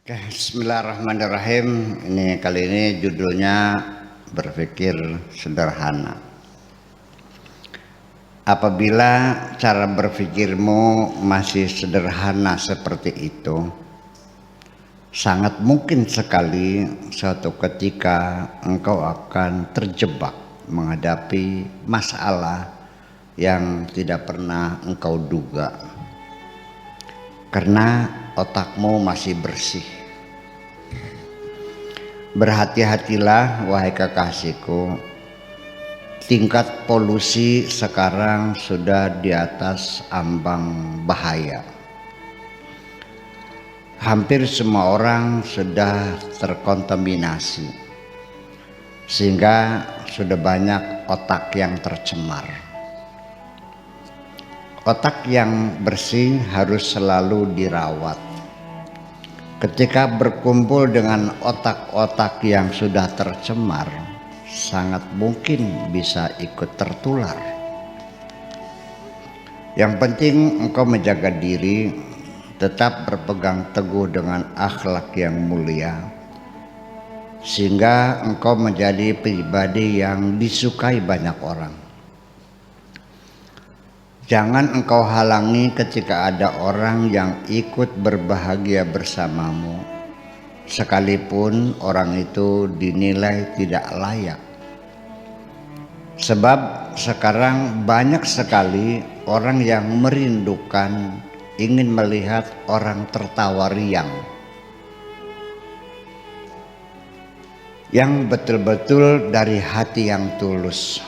Oke, bismillahirrahmanirrahim. Ini kali ini judulnya berpikir sederhana. Apabila cara berpikirmu masih sederhana seperti itu, sangat mungkin sekali suatu ketika engkau akan terjebak menghadapi masalah yang tidak pernah engkau duga. Karena otakmu masih bersih. Berhati-hatilah wahai kekasihku, tingkat polusi sekarang sudah di atas ambang bahaya. Hampir semua orang sudah terkontaminasi, sehingga sudah banyak otak yang tercemar. Otak yang bersih harus selalu dirawat. Ketika berkumpul dengan otak-otak yang sudah tercemar, sangat mungkin bisa ikut tertular. Yang penting engkau menjaga diri, tetap berpegang teguh dengan akhlak yang mulia, sehingga engkau menjadi pribadi yang disukai banyak orang. Jangan engkau halangi ketika ada orang yang ikut berbahagia bersamamu, sekalipun orang itu dinilai tidak layak. Sebab sekarang banyak sekali orang yang merindukan, ingin melihat orang tertawa riang, yang betul-betul dari hati yang tulus.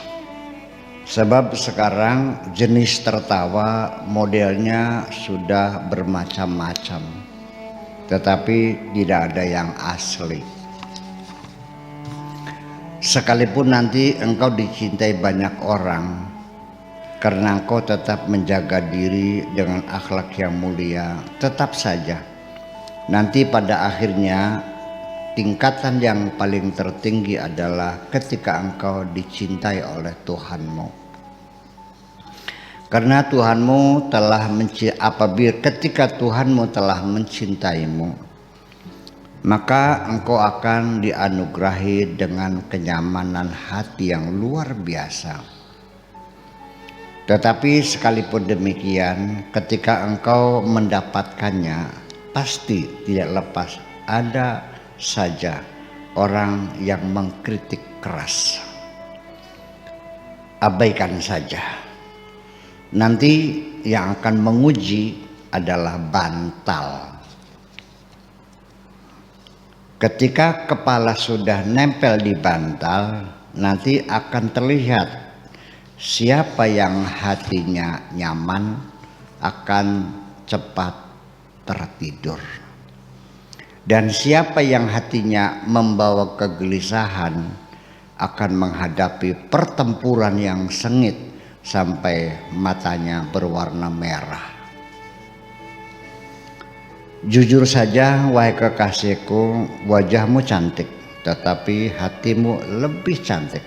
Sebab sekarang jenis tertawa modelnya sudah bermacam-macam, tetapi tidak ada yang asli. Sekalipun nanti engkau dicintai banyak orang, karena engkau tetap menjaga diri dengan akhlak yang mulia, tetap saja nanti pada akhirnya tingkatan yang paling tertinggi adalah ketika engkau dicintai oleh Tuhanmu. Karena Tuhanmu telah ketika Tuhanmu telah mencintaimu, maka engkau akan dianugerahi dengan kenyamanan hati yang luar biasa. Tetapi sekalipun demikian, ketika engkau mendapatkannya, pasti tidak lepas ada saja orang yang mengkritik keras. Abaikan saja. Nanti yang akan menguji adalah bantal. Ketika kepala sudah nempel di bantal, nanti akan terlihat siapa yang hatinya nyaman akan cepat tertidur. Dan siapa yang hatinya membawa kegelisahan akan menghadapi pertempuran yang sengit sampai matanya berwarna merah. Jujur saja wahai kekasihku, wajahmu cantik, tetapi hatimu lebih cantik.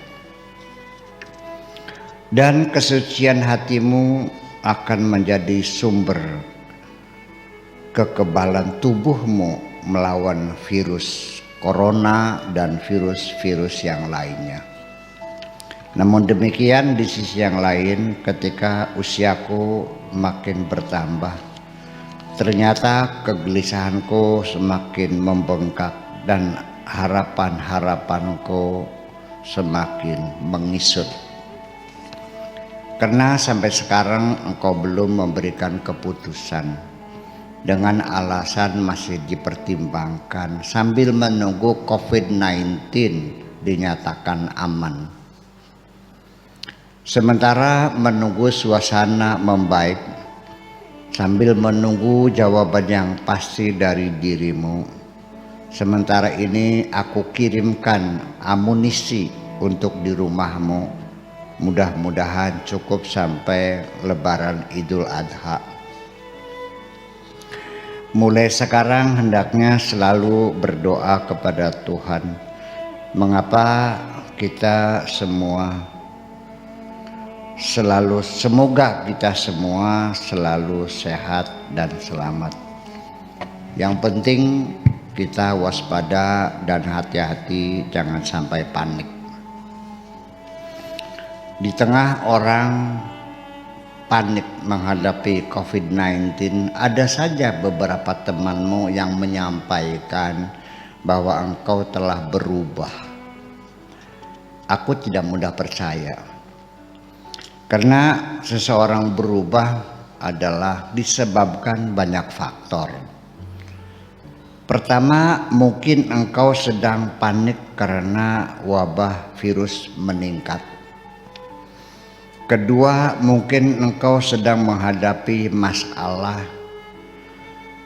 Dan kesucian hatimu akan menjadi sumber kekebalan tubuhmu melawan virus corona dan virus-virus yang lainnya. Namun demikian, di sisi yang lain, ketika usiaku makin bertambah, ternyata kegelisahanku semakin membengkak dan harapan-harapanku semakin mengisut. Karena sampai sekarang engkau belum memberikan keputusan, dengan alasan masih dipertimbangkan sambil menunggu COVID-19 dinyatakan aman. Sementara menunggu suasana membaik, sambil menunggu jawaban yang pasti dari dirimu, sementara ini aku kirimkan amunisi untuk di rumahmu. Mudah-mudahan cukup sampai Lebaran Idul Adha. Mulai sekarang hendaknya selalu berdoa kepada Tuhan. Mengapa kita semua semoga kita semua selalu sehat dan selamat. Yang penting kita waspada dan hati-hati, jangan sampai panik. Di tengah orang panik menghadapi COVID-19, ada saja beberapa temanmu yang menyampaikan bahwa engkau telah berubah. Aku tidak mudah percaya, karena seseorang berubah adalah disebabkan banyak faktor. Pertama, mungkin engkau sedang panik karena wabah virus meningkat. Kedua, mungkin engkau sedang menghadapi masalah.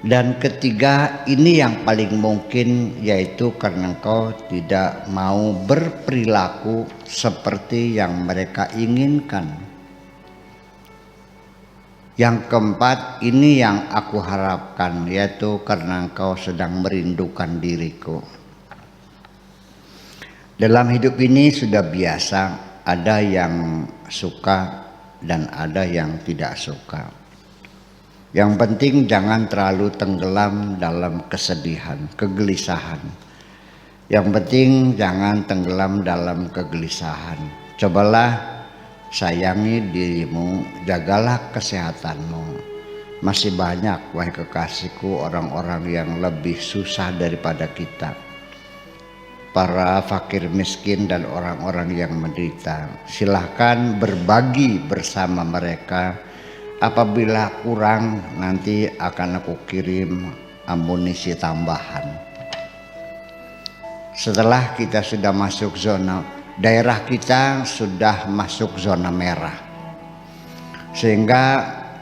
Dan ketiga, ini yang paling mungkin, yaitu karena engkau tidak mau berperilaku seperti yang mereka inginkan. Yang keempat, ini yang aku harapkan, yaitu karena engkau sedang merindukan diriku. Dalam hidup ini sudah biasa, ada yang suka dan ada yang tidak suka. Yang penting jangan terlalu tenggelam dalam kesedihan, kegelisahan. Yang penting jangan tenggelam dalam kegelisahan. Cobalah sayangi dirimu, jagalah kesehatanmu. Masih banyak, wahai kekasihku, orang-orang yang lebih susah daripada kita. Para fakir miskin dan orang-orang yang menderita. Silahkan berbagi bersama mereka. Apabila kurang, nanti akan aku kirim amunisi tambahan. Setelah kita sudah masuk zona, daerah kita sudah masuk zona merah, sehingga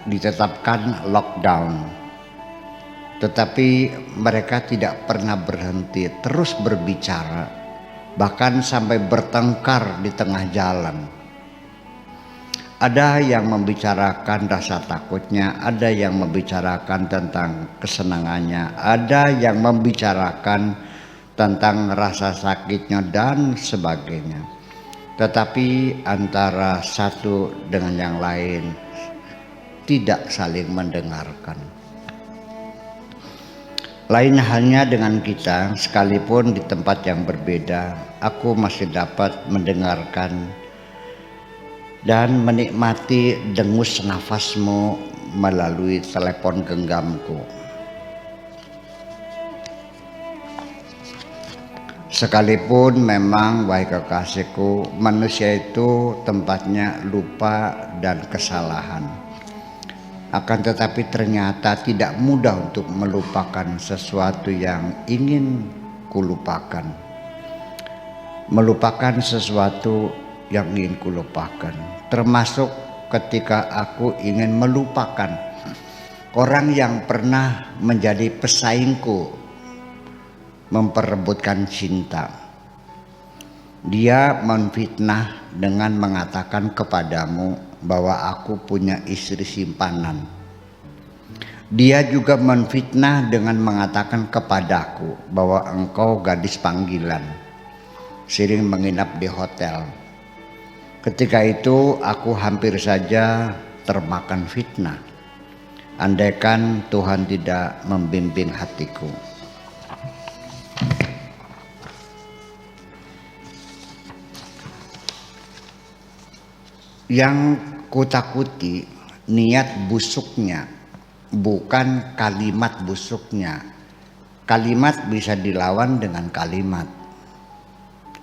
ditetapkan lockdown. Tetapi mereka tidak pernah berhenti, terus berbicara, bahkan sampai bertengkar di tengah jalan. Ada yang membicarakan rasa takutnya, ada yang membicarakan tentang kesenangannya, ada yang membicarakan tentang rasa sakitnya dan sebagainya. Tetapi antara satu dengan yang lain tidak saling mendengarkan. Lain halnya dengan kita, sekalipun di tempat yang berbeda, aku masih dapat mendengarkan dan menikmati dengus nafasmu melalui telepon genggamku. Sekalipun memang, wahai kekasihku, manusia itu tempatnya lupa dan kesalahan. Akan tetapi ternyata tidak mudah untuk melupakan sesuatu yang ingin kulupakan. Melupakan sesuatu yang ingin kulupakan. Termasuk ketika aku ingin melupakan orang yang pernah menjadi pesaingku, memperebutkan cinta. Dia menfitnah dengan mengatakan kepadamu bahwa aku punya istri simpanan. Dia juga menfitnah dengan mengatakan kepadaku bahwa engkau gadis panggilan, sering menginap di hotel. Ketika itu aku hampir saja termakan fitnah, andaikan Tuhan tidak membimbing hatiku. Yang kutakuti niat busuknya, bukan kalimat busuknya. Kalimat bisa dilawan dengan kalimat.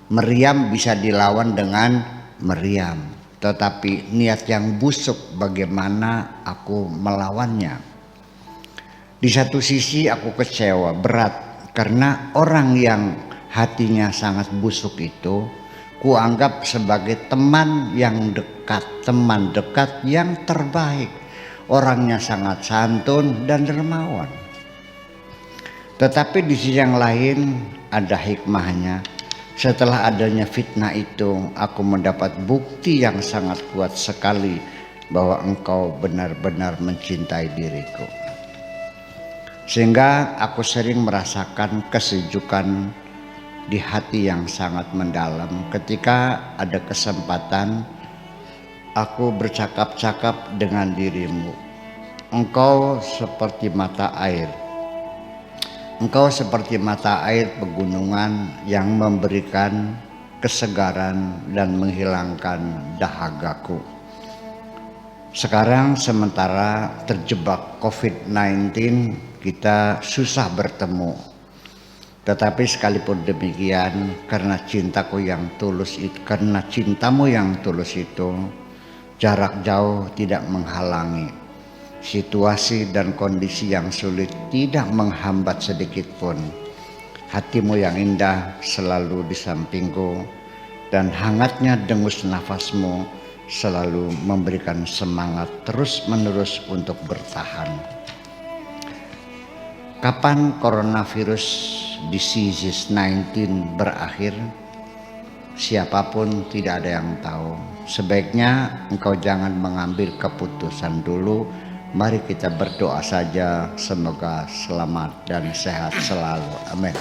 Meriam bisa dilawan dengan meriam. Tetapi niat yang busuk, bagaimana aku melawannya? Di satu sisi aku kecewa, berat, karena orang yang hatinya sangat busuk itu kuanggap sebagai teman yang dekat, teman dekat yang terbaik. Orangnya sangat santun dan dermawan. Tetapi di sisi yang lain ada hikmahnya. Setelah adanya fitnah itu, aku mendapat bukti yang sangat kuat sekali bahwa engkau benar-benar mencintai diriku. Sehingga aku sering merasakan kesejukan di hati yang sangat mendalam ketika ada kesempatan aku bercakap-cakap dengan dirimu. Engkau seperti mata air Engkau seperti mata air pegunungan yang memberikan kesegaran dan menghilangkan dahagaku. Sekarang sementara terjebak COVID-19, kita susah bertemu. Tetapi sekalipun demikian, karena cintamu yang tulus itu, jarak jauh tidak menghalangi. Situasi dan kondisi yang sulit tidak menghambat sedikit pun. Hatimu yang indah selalu di sampingku, dan hangatnya dengus nafasmu selalu memberikan semangat terus-menerus untuk bertahan. Kapan coronavirus disease 19 berakhir? Siapapun tidak ada yang tahu. Sebaiknya engkau jangan mengambil keputusan dulu. Mari kita berdoa saja, semoga selamat dan sehat selalu. Amin.